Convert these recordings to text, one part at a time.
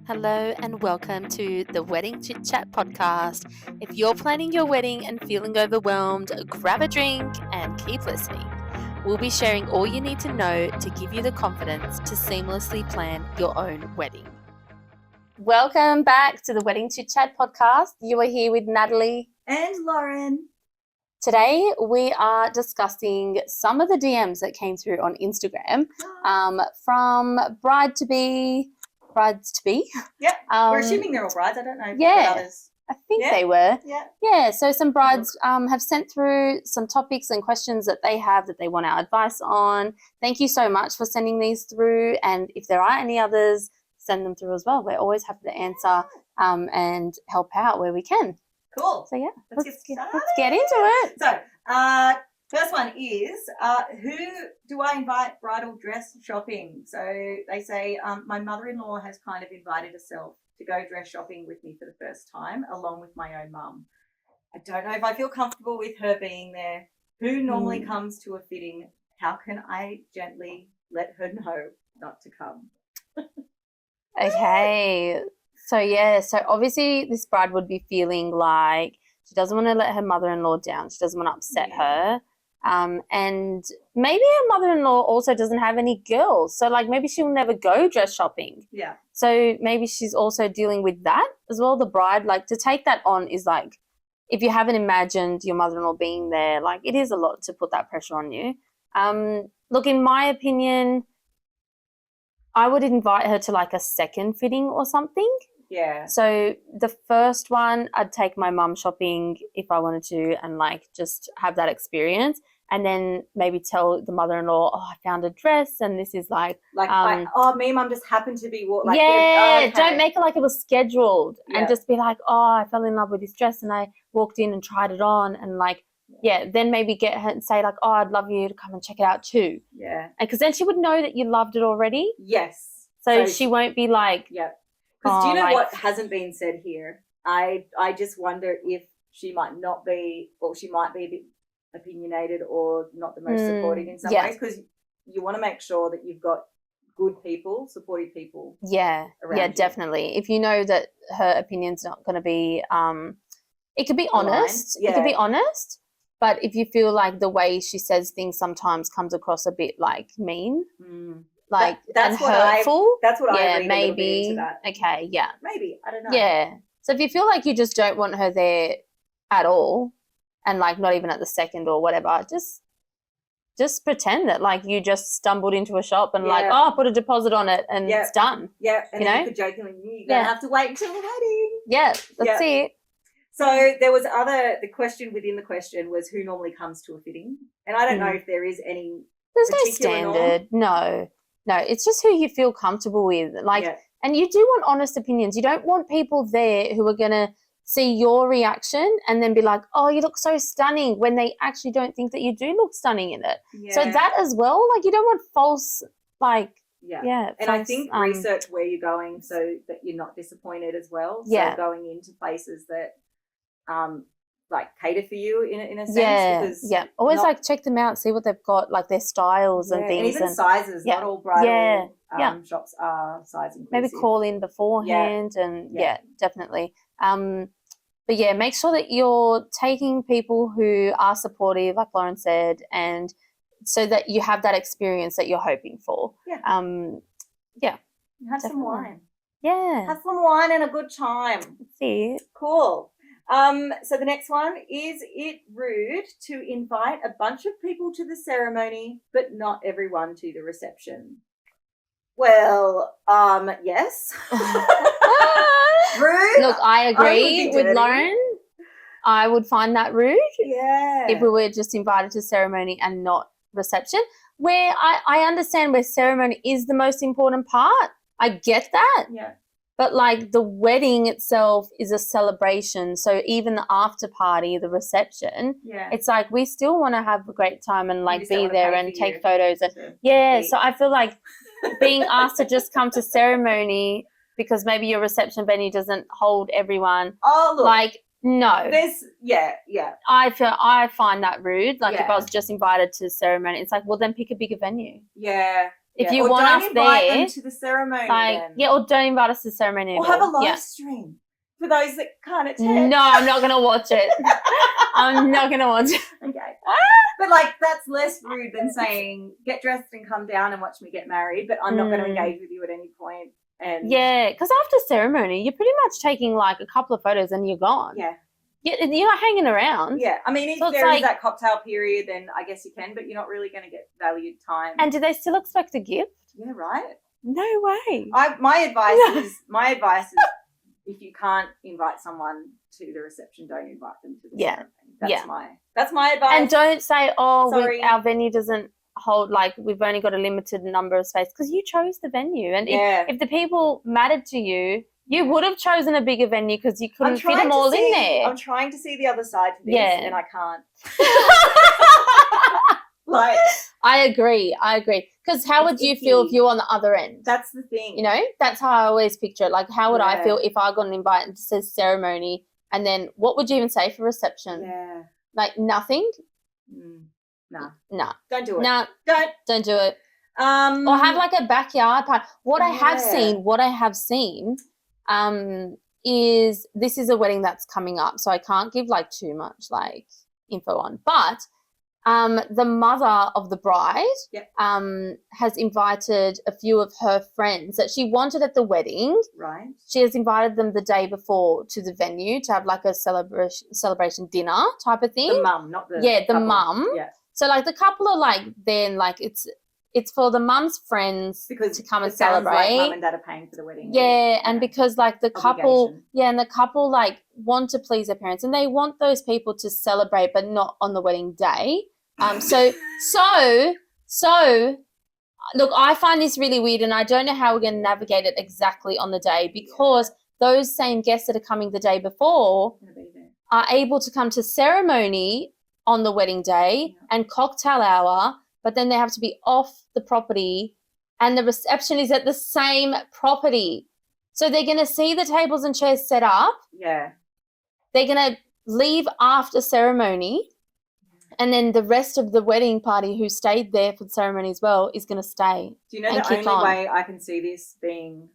Hello and welcome to the Wedding Chit Chat podcast. If you're planning your wedding and feeling overwhelmed, grab a drink and keep listening. We'll be sharing all you need to know to give you the confidence to seamlessly plan your own wedding. Welcome back to the Wedding Chit Chat podcast. You are here with Natalie and Lauren. Today we are discussing some of the DMs that came through on Instagram from brides to be. Yep. We're assuming they're all brides. I don't know. Yeah. Others. I think they were. Yeah. So some brides have sent through some topics and questions that they have that they want our advice on. Thank you so much for sending these through. And if there are any others, send them through as well. We're always happy to answer and help out where we can. Cool. So yeah, let's get into it. So first one is, who do I invite bridal dress shopping? So they say, my mother-in-law has kind of invited herself to go dress shopping with me for the first time, along with my own mum. I don't know if I feel comfortable with her being there. Who normally comes to a fitting? How can I gently let her know not to come? Okay. So obviously this bride would be feeling like she doesn't want to let her mother-in-law down. She doesn't want to upset her. And maybe her mother-in-law also doesn't have any girls. So like maybe she'll never go dress shopping. Yeah. So maybe she's also dealing with that as well. The bride, like to take that on is like, if you haven't imagined your mother-in-law being there, like it is a lot to put that pressure on you. Look, in my opinion, I would invite her to like a second fitting or something. Yeah. So the first one, I'd take my mum shopping if I wanted to and like just have that experience. And then maybe tell the mother-in-law, I found a dress and this is like me and mum just happened to be don't make it like it was scheduled and just be like, I fell in love with this dress and I walked in and tried it on and like, then maybe get her and say like, I'd love you to come and check it out too. Yeah. And because then she would know that you loved it already. Yes. So she won't be like. Yeah. Because do you know what hasn't been said here? I just wonder if she might not be, or she might be a bit opinionated or not the most supportive in some ways, because you want to make sure that you've got good people, supportive people. Yeah, definitely. If you know that her opinion's not going to be, it could be honest. It could be honest. But if you feel like the way she says things sometimes comes across a bit like mean. Like that's and hurtful. That's what I read maybe. A little bit into that. Okay, yeah. Maybe, I don't know. Yeah. So if you feel like you just don't want her there at all and like not even at the second or whatever, just pretend that like you just stumbled into a shop and put a deposit on it and it's done. Yeah, and then you could jokingly, you're going to have to wait until the wedding. Yeah, that's it. So there was the question within the question was who normally comes to a fitting? And I don't know if there is any There's no standard. No, it's just who you feel comfortable with. And you do want honest opinions. You don't want people there who are going to see your reaction and then be like, oh, you look so stunning, when they actually don't think that you do look stunning in it. Yeah. So that as well, like you don't want false, like, and false, I think research where you're going so that you're not disappointed as well. So going into places that like cater for you in a sense. Always like check them out, see what they've got, like their styles and things. And even sizes. Not all bridal shops are size inclusive. Maybe call in beforehand and definitely. But make sure that you're taking people who are supportive, like Lauren said, and so that you have that experience that you're hoping for. Have some wine. Yeah. Have some wine and a good time. That's it. Cool. So the next one, is it rude to invite a bunch of people to the ceremony but not everyone to the reception? Well, yes. Rude. Look, I agree with Lauren. I would find that rude. Yeah. If we were just invited to ceremony and not reception, where I understand where ceremony is the most important part. I get that. Yeah. But like the wedding itself is a celebration. So even the after party, the reception, it's like we still want to have a great time and like be there and take photos. And so I feel like being asked to just come to ceremony because maybe your reception venue doesn't hold everyone. Oh, look. Like, no. There's, I find that rude. Like if I was just invited to ceremony, it's like, well, then pick a bigger venue. Yeah. If you or want don't us invite there, them to the ceremony, like, then. yeah, or don't invite us to the ceremony or at have a all. live Yeah. stream for those that can't attend. No, I'm not going to watch it. I'm not going to watch it. Okay. But like that's less rude than saying get dressed and come down and watch me get married, but I'm not going to engage with you at any point. And yeah, because after ceremony, you're pretty much taking like a couple of photos and you're gone. yeah. You're not hanging around. Yeah. I mean, if So there is that cocktail period, then I guess you can, but you're not really going to get valued time. And do they still expect a gift? Yeah, right. No way. My advice is if you can't invite someone to the reception, don't invite them to the ceremony. That's my advice. And don't say, Sorry. our venue doesn't hold, like, we've only got a limited number of space, because you chose the venue. And if the people mattered to you, you would have chosen a bigger venue because you couldn't fit them all in there. I'm trying to see the other side to this, and I can't. Like, I agree. Because how would you feel if you were on the other end? That's the thing. You know, that's how I always picture it. Like, how would I feel if I got an invite and it says ceremony, and then what would you even say for reception? Yeah. Like, nothing? No. No. Don't do it. No. Don't do it. Or have like a backyard party. What I have seen is this is a wedding that's coming up, so I can't give like too much like info on. But the mother of the bride has invited a few of her friends that she wanted at the wedding. Right. She has invited them the day before to the venue to have like a celebration dinner type of thing. The mum, not the the couple. mum. Yeah. So like the couple are like then like it's for the mum's friends to come and celebrate. Like mum and dad are paying for the wedding. Yeah, and because like the couple, and the couple like want to please their parents, and they want those people to celebrate, but not on the wedding day. So look, I find this really weird, and I don't know how we're going to navigate it exactly on the day, because those same guests that are coming the day before are able to come to ceremony on the wedding day and cocktail hour, but then they have to be off the property, and the reception is at the same property. So they're going to see the tables and chairs set up. Yeah. They're going to leave after ceremony, and then the rest of the wedding party who stayed there for the ceremony as well is going to stay. Do you know the only way I can see this being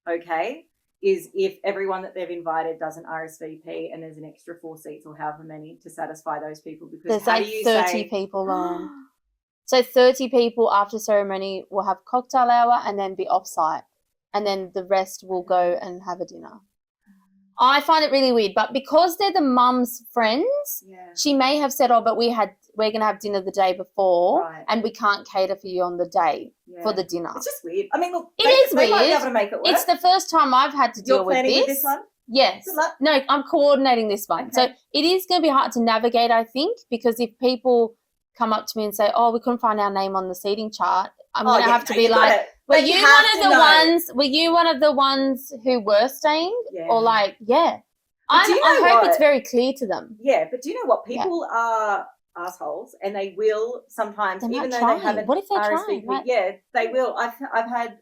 okay is if everyone that they've invited does an RSVP and there's an extra 4 seats or however many to satisfy those people, because there's like 30 people on. So 30 people after ceremony will have cocktail hour and then be off-site, and then the rest will go and have a dinner. I find it really weird, but because they're the mum's friends, she may have said, but we're going to have dinner the day before, and we can't cater for you on the day for the dinner. It's just weird. I mean, look, it is weird. They might be able to make it work. It's the first time I've had to deal with this. You're planning this one? Yes. No, I'm coordinating this one. Okay. So it is going to be hard to navigate, I think, because if people come up to me and say, we couldn't find our name on the seating chart, I'm going to have to be like, were you one of the ones who were staying? Yeah. Or like, I hope it's very clear to them. Yeah, but do you know what? People are assholes, and they will sometimes, even though they haven't RSVP, they will. I've had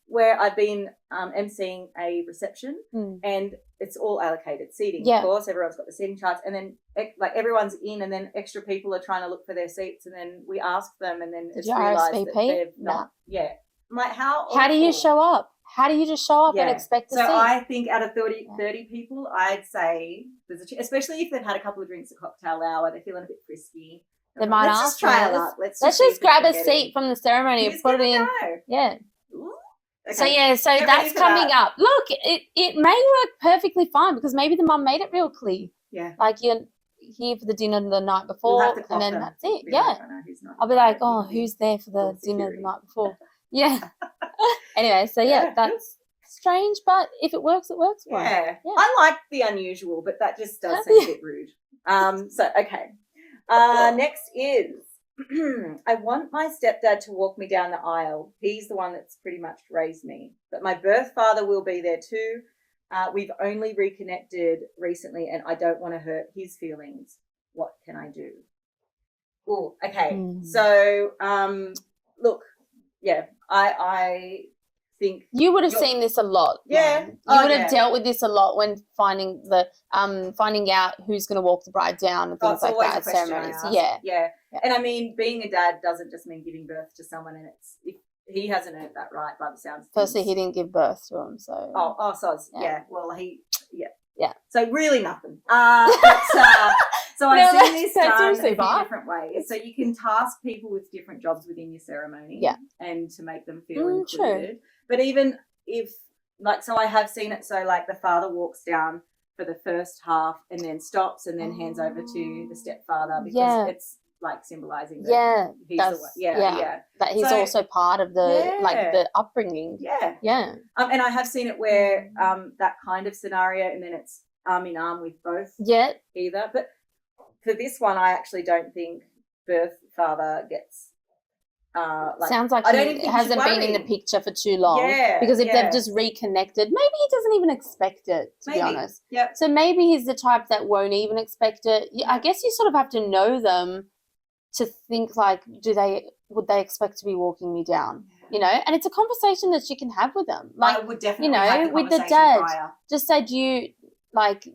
where I've been emceeing a reception and it's all allocated seating. Of course, everyone's got the seating charts, and then like everyone's in, and then extra people are trying to look for their seats, and then we ask them, and then it's realised that they've not. Yeah. I'm like, how do you show up? How do you just show up and expect to see? So I think out of 30 people, I'd say, especially if they've had a couple of drinks at cocktail hour, they're feeling a bit frisky. They might ask. Let's try it out. Let's just grab a seat from the ceremony and put it in. Yeah. Okay. So that's coming up. Look, it may work perfectly fine, because maybe the mum made it real clear. Yeah. Like you're here for the dinner the night before, and then that's it. Yeah. I'll be like, who's there for the dinner the night before? Yeah. Anyway, so that's strange, but if it works, it works. Yeah. I like the unusual, but that just does seem a bit rude. Next is I want my stepdad to walk me down the aisle. He's the one that's pretty much raised me, but my birth father will be there too. We've only reconnected recently, and I don't want to hurt his feelings. What can I do? Oh, okay. So, look, I think you would have seen this a lot. Yeah, you would have dealt with this a lot when finding out who's going to walk the bride down and things like that at ceremonies. Yeah. And I mean, being a dad doesn't just mean giving birth to someone, and he hasn't earned that right by the sounds of Firstly, things. he didn't give birth to him, so. soz. Yeah. Yeah. Well, Yeah. So really nothing. So I've seen this done a few different ways. So you can task people with different jobs within your ceremony, and to make them feel included. True. But even if, like, so I have seen it. So like the father walks down for the first half and then stops and then hands over to the stepfather, because it's like symbolizing that he's the one. That he's also part of the the upbringing. Yeah. And I have seen it where that kind of scenario, and then it's arm in arm with both. Either, but for this one, I actually don't think birth father gets. Sounds like he hasn't been in the picture for too long. Because if they've just reconnected, maybe he doesn't even expect it, to be honest. So maybe he's the type that won't even expect it. I guess you sort of have to know them to think, like, would they expect to be walking me down? You know, and it's a conversation that you can have with them. Like, I would definitely have the with the dad, just say, do you like?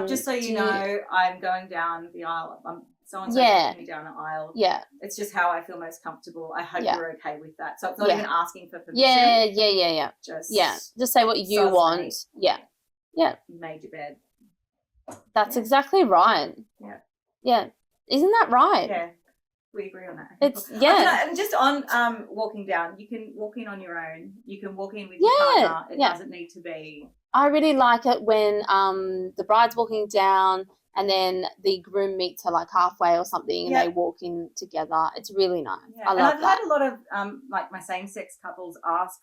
Just so you know, I'm going down the aisle. Someone's taking me down the aisle. It's just how I feel most comfortable. I hope you're okay with that. So it's not even asking for permission. Just say what you want. You made your bed. That's exactly right. Yeah. Isn't that right? Yeah. We agree on that. It's and just on walking down, you can walk in on your own. You can walk in with your partner. It doesn't need to be. I really like it when the bride's walking down and then the groom meets her like halfway or something, and they walk in together. It's really nice. I love that. I've had a lot of like my same-sex couples ask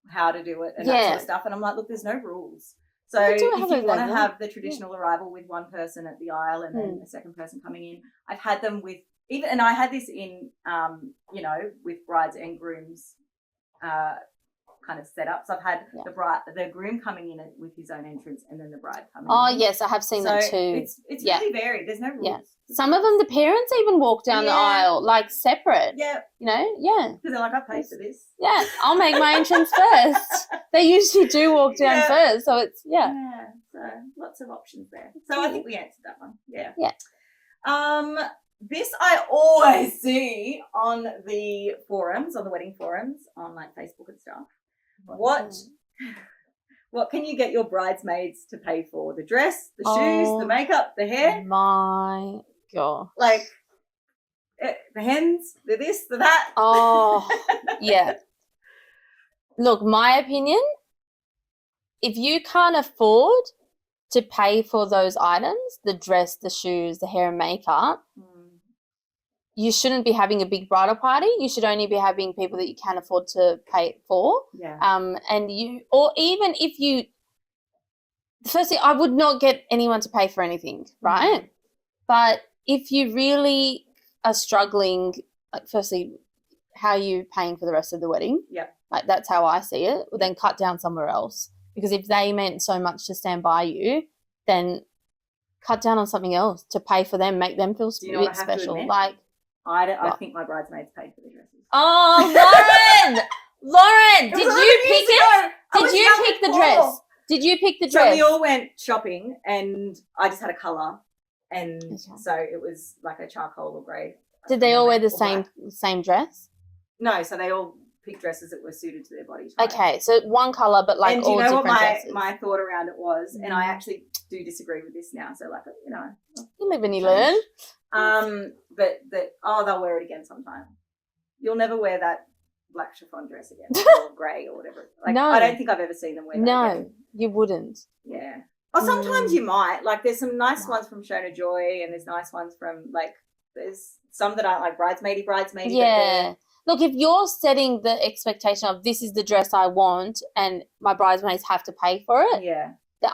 how to do it and that sort of stuff, and I'm like, look, there's no rules. So if you want to have the traditional arrival with one person at the aisle and then a second person coming in, I've had them with and I had this in with brides and grooms kind of setups. I've had the groom coming in with his own entrance, and then the bride coming in. Oh yes, I have seen that too. It's really varied. There's no rules. Some of them, the parents even walk down the aisle like separate. Yeah. You know, because they're like, I paid for this. Yeah, I'll make my entrance first. They usually do walk down first, so it's so lots of options there. So I think we answered that one. Yeah. This I always see on the forums, on the wedding forums, on like Facebook and stuff. What can you get your bridesmaids to pay for? The dress, the shoes, the makeup, the hair? My God. Like the hens, the this, the that. Oh, yeah. Look, my opinion, if you can't afford to pay for those items, the dress, the shoes, the hair and makeup, you shouldn't be having a big bridal party. You should only be having people that you can afford to pay for. Or even if you, firstly, I would not get anyone to pay for anything, right? But if you really are struggling, like, firstly, how are you paying for the rest of the wedding? Like, that's how I see it. Well, then cut down somewhere else. Because if they meant so much to stand by you, then cut down on something else to pay for them, make them feel a bit special. Like, I think my bridesmaids paid for the dresses. Oh, Lauren, did you pick it? Did you pick the dress? Did you pick the dress? So we all went shopping, and I just had a colour, and so it was like a charcoal or grey. Did they all wear the same dress? No, so they all picked dresses that were suited to their body type. Okay, so one colour, but like all different dresses. And my thought around it was, and I actually do disagree with this now, so like, you live and you learn. But they'll wear it again sometime. You'll never wear that black chiffon dress again, or grey or whatever. Like, no. I don't think I've ever seen them wear that again. No, you wouldn't. Yeah. Or sometimes you might. Like, there's some nice ones from Shona Joy, and there's nice ones from, like, there's some that aren't like bridesmaidy. Yeah. Look, if you're setting the expectation of this is the dress I want and my bridesmaids have to pay for it,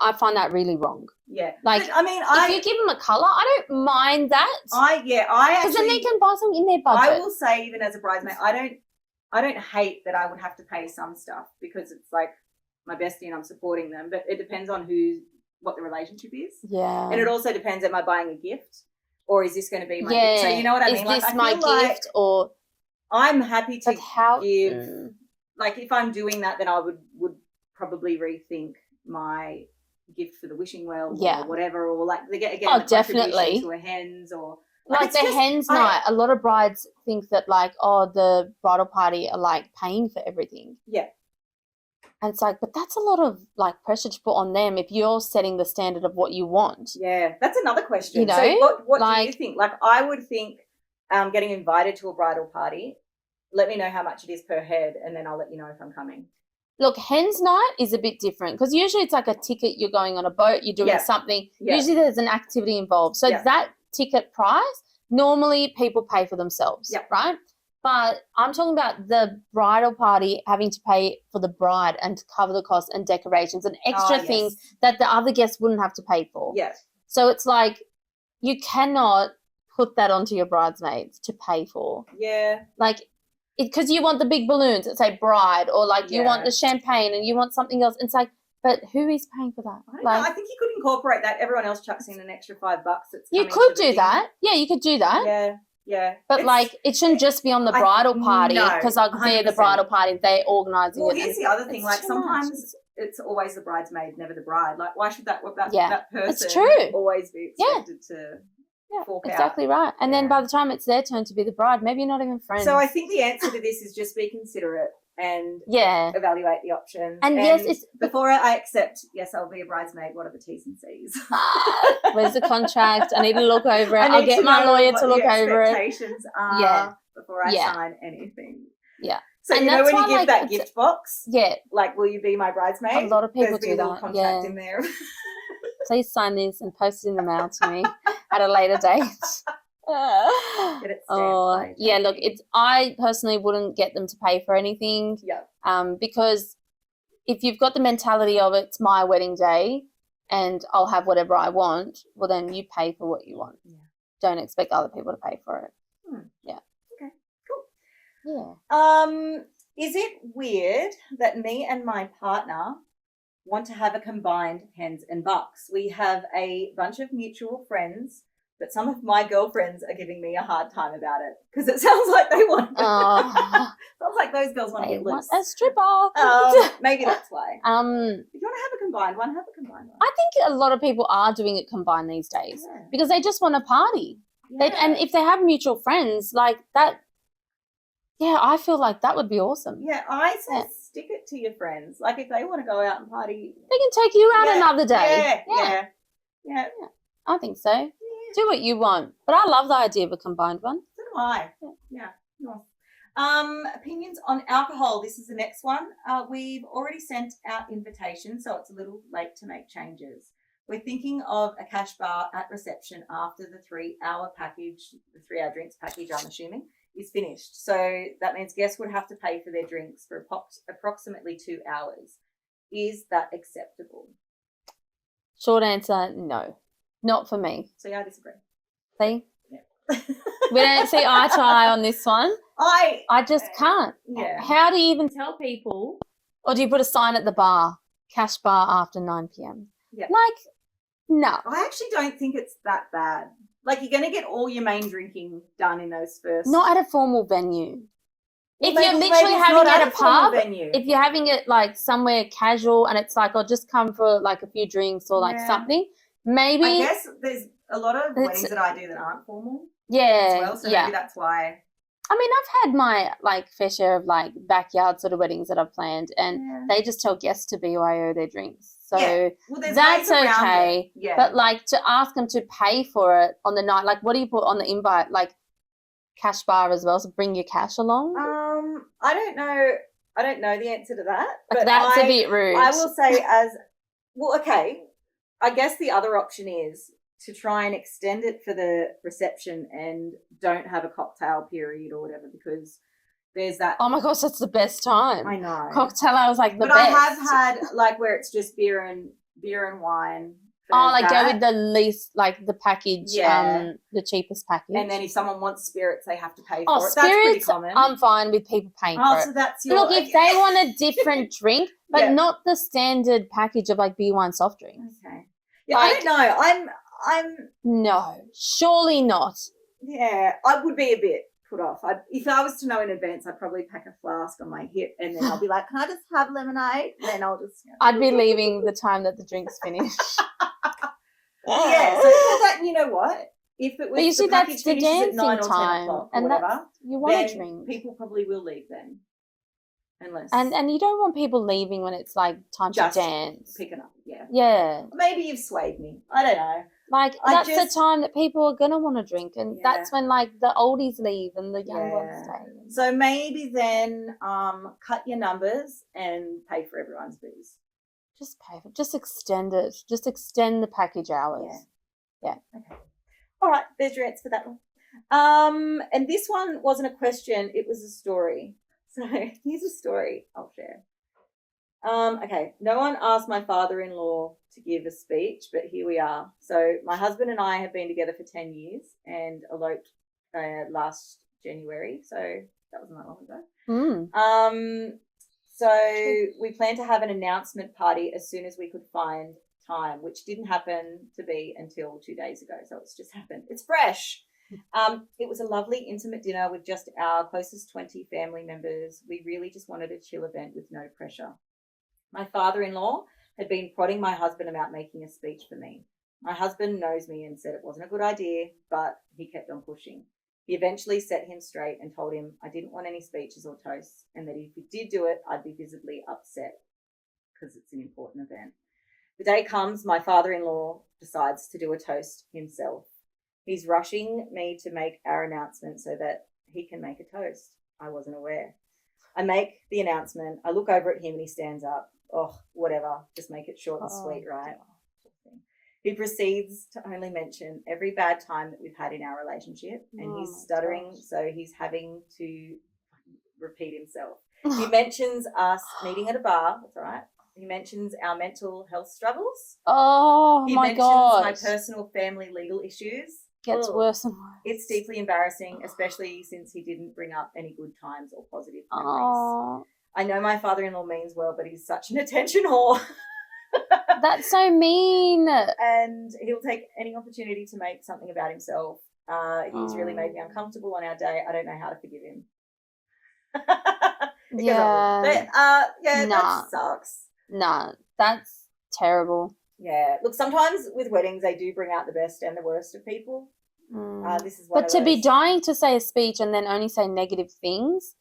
I find that really wrong. Yeah. Like, but, I mean, if you give them a colour, I don't mind that. Because then they can buy something in their budget. I will say, even as a bridesmaid, I don't hate that I would have to pay some stuff, because it's like my bestie and I'm supporting them, but it depends on what the relationship is. Yeah. And it also depends, am I buying a gift, or is this going to be my gift? So you know what I mean? Is this my gift, or I'm happy to give, like, if I'm doing that, then I would probably rethink my gift for the wishing well or whatever, or like they get again definitely to a hens, or Like the hens night, a lot of brides think that like, oh, the bridal party are like paying for everything. Yeah. And it's like, but that's a lot of like pressure to put on them if you're setting the standard of what you want. Yeah, that's another question. You know, so what like, do you think? Like I would think getting invited to a bridal party, let me know how much it is per head and then I'll let you know if I'm coming. Look, hens night is a bit different because usually it's like a ticket, you're going on a boat, you're doing something. Yeah. Usually there's an activity involved. So that ticket price, normally people pay for themselves, right? But I'm talking about the bridal party having to pay for the bride and to cover the costs and decorations and extra things that the other guests wouldn't have to pay for. Yeah. So it's like you cannot put that onto your bridesmaids to pay for. Yeah. Like, because you want the big balloons that say bride, or like you want the champagne and you want something else. It's like, but who is paying for that? I don't know. I think you could incorporate that. Everyone else chucks in an extra $5. You could do that. Yeah, you could do that. Yeah, yeah. But like, it shouldn't just be on the bridal party because like they're the bridal party, they're organising it. Well, here's the other thing. Like sometimes it's always the bridesmaid, never the bride. Like, why should that person always be expected to? Exactly right. And then by the time it's their turn to be the bride, maybe you're not even friends. So I think the answer to this is just be considerate and evaluate the options. And yes, it's before I accept, yes, I'll be a bridesmaid. What are the T's and C's? Where's the contract? I need to look over it. I'll get my lawyer to look over it. Expectations are before I sign anything. Yeah. So and you know when you give that gift box? Yeah. Like, will you be my bridesmaid? A lot of people do that. There's a contract in there. Please sign this and post it in the mail to me at a later date. Get it stamped. Yeah, look, I personally wouldn't get them to pay for anything. Yeah. Because if you've got the mentality of it's my wedding day and I'll have whatever I want, well then you pay for what you want. Yeah. Don't expect other people to pay for it. Yeah. Okay, cool. Yeah. Is it weird that me and my partner want to have a combined hens and bucks? We have a bunch of mutual friends, but some of my girlfriends are giving me a hard time about it because it sounds like they want. Sounds like those girls want to get loose. A stripper. Maybe that's why. If you want to have a combined one, have a combined one. I think a lot of people are doing it combined these days because they just want to party. Yeah. And if they have mutual friends like that, I feel like that would be awesome. Yeah, I say stick it to your friends. Like if they want to go out and party, they can take you out another day. Yeah. I think so. Yeah. Do what you want. But I love the idea of a combined one. So do I. Yeah. Nice. Opinions on alcohol. This is the next one. We've already sent out invitations, so it's a little late to make changes. We're thinking of a cash bar at reception after the 3-hour package, the 3-hour drinks package, I'm assuming, is finished. So that means guests would have to pay for their drinks for approximately 2 hours. Is that acceptable? Short answer, no. Not for me. So I disagree. See? Yeah. We don't see eye to eye on this one. I just can't. Yeah. How do you even tell people? Or do you put a sign at the bar, cash bar after 9 p.m? Yeah. Like, no. I actually don't think it's that bad. Like, you're going to get all your main drinking done in those first. Not at a formal venue. If you're literally having it at a pub, if you're having it like somewhere casual and it's like, I'll just come for like a few drinks or like something, maybe. I guess there's a lot of weddings that I do that aren't formal. Yeah. As well, so maybe that's why. I mean, I've had my like fair share of like backyard sort of weddings that I've planned, and they just tell guests to BYO their drinks. So that's okay. Yeah. But like to ask them to pay for it on the night, like what do you put on the invite? Like cash bar as well, so bring your cash along. I don't know. I don't know the answer to that. Like but that's a bit rude. I will say okay. I guess the other option is to try and extend it for the reception and don't have a cocktail period or whatever, because there's that. Oh my gosh, that's the best time. I know. Cocktail hour was like the best. But I have had like where it's just beer and wine. Oh, like go with the least, like the package, the cheapest package. And then if someone wants spirits, they have to pay for it. Spirits, that's pretty common. I'm fine with people paying for it. So that's your. Look, if they want a different drink, but not the standard package of like beer, wine, soft drinks. Okay. Yeah, like, I don't know. I'm no, surely not. Yeah, I would be a bit put off. If I was to know in advance, I'd probably pack a flask on my hip and then I'll be like, can I just have lemonade? And then I'll just. I'd be leaving the time that the drinks finish. Yeah, so that, you know what? if it But you was see, the that's package the finishes at dancing 9 or 10 time, o'clock or and whatever, you want then to drink. people probably will leave then. Unless And you don't want people leaving when it's like time to just dance. picking up, yeah. Yeah. Maybe you've swayed me. I don't know. Like that's the time that people are gonna want to drink, and that's when like the oldies leave and the young ones stay. So maybe then cut your numbers and pay for everyone's booze. Just pay for it. Just extend it. Just extend the package hours. Yeah. Okay. All right. There's your answer for that one. And this one wasn't a question. It was a story. So here's a story I'll share. Okay. No one asked my father-in-law to give a speech, but here we are. So my husband and I have been together for 10 years and eloped last January. So that wasn't that long ago. So we plan to have an announcement party as soon as we could find time, which didn't happen to be until 2 days ago. So it's just happened. It's fresh. It was a lovely, intimate dinner with just our closest 20 family members. We really just wanted a chill event with no pressure. My father-in-law had been prodding my husband about making a speech for me. My husband knows me and said it wasn't a good idea, but he kept on pushing. He eventually set him straight and told him I didn't want any speeches or toasts, and that if he did do it, I'd be visibly upset because it's an important event. The day comes, my father-in-law decides to do a toast himself. He's rushing me to make our announcement so that he can make a toast. I wasn't aware. I make the announcement. I look over at him and he stands up. Oh, whatever. Just make it short and sweet, right? He proceeds to only mention every bad time that we've had in our relationship, and he's stuttering, so he's having to repeat himself. He mentions us meeting at a bar. That's all right. He mentions our mental health struggles. Oh, my God. He mentions my personal family legal issues. Gets worse and worse. It's deeply embarrassing, especially since he didn't bring up any good times or positive memories. I know my father-in-law means well, but he's such an attention whore. That's so mean. And he'll take any opportunity to make something about himself. He's really made me uncomfortable on our day. I don't know how to forgive him. That sucks. Nah, that's terrible. Yeah. Look, sometimes with weddings, they do bring out the best and the worst of people. This is one but to be dying to say a speech and then only say negative things,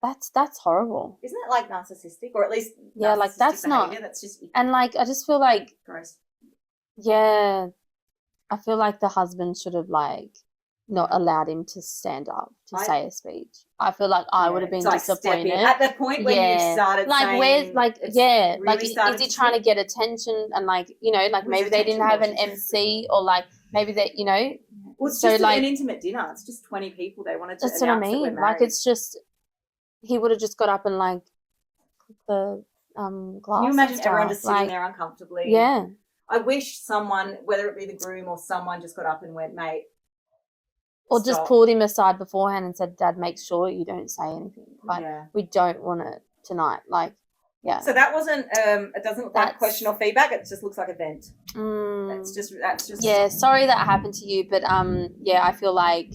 that's horrible. Isn't it like narcissistic, or at least like that's behavior? not. That's just and like I just feel like gross. Yeah, I feel like the husband should have like not allowed him to stand up to say a speech. I feel like I would have been disappointed at the point when you started like saying, where's like really like is he trying to get attention, and like like maybe they didn't have an MC, or like maybe they well, it's just like an intimate dinner. It's just 20 people. They wanted to that's what I mean. That we're like it's just he would have just got up and like put the glass. Can you imagine everyone just sitting there uncomfortably? Yeah. I wish someone, whether it be the groom or someone, just got up and went, mate. Or just pulled him aside beforehand and said, Dad, make sure you don't say anything. Like, we don't want it tonight. Like, So that wasn't, it doesn't look like a question or feedback. It just looks like a vent. That's just. Yeah, sorry that happened to you. But, I feel like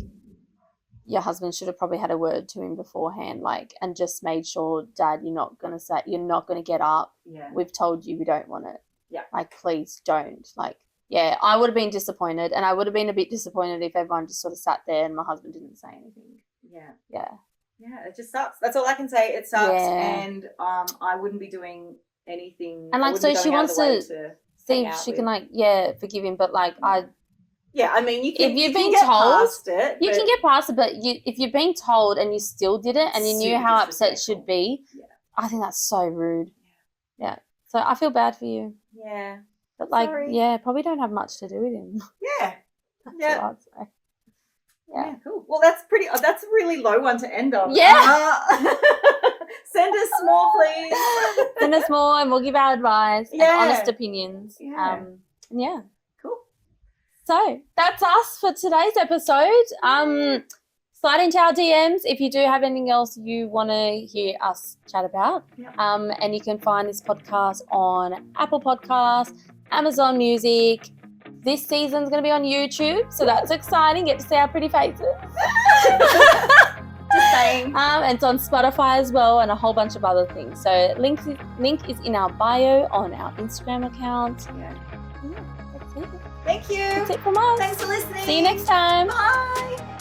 your husband should have probably had a word to him beforehand, like, and just made sure, Dad, you're not going to get up. Yeah. We've told you we don't want it. Yeah. Like, please don't. Like, yeah, I would have been disappointed, and I would have been a bit disappointed if everyone just sort of sat there and my husband didn't say anything. Yeah. Yeah. Yeah, it just sucks. That's all I can say. It sucks, and I wouldn't be doing anything. And like, so she wants to see if she can forgive him, but like Yeah, I mean, you can. If you've been told, past it, you can get past it. But if you've been told and you still did it, and you knew how upset she'd be, I think that's so rude. Yeah. So I feel bad for you. Yeah. But like, probably don't have much to do with him. Yeah. That's what I'd say. Yeah. Cool. Well, that's a really low one to end on. Yeah. Send us more, please. Send us more, and we'll give our advice and honest opinions. Yeah. Cool. So that's us for today's episode. Slide into our DMs if you do have anything else you want to hear us chat about. Yep. And you can find this podcast on Apple Podcasts, Amazon Music. This season's going to be on YouTube, so that's exciting. Get to see our pretty faces. Just saying. And it's on Spotify as well, and a whole bunch of other things. So link is in our bio on our Instagram account. Yeah. That's it. Thank you. That's it from us. Thanks for listening. See you next time. Bye.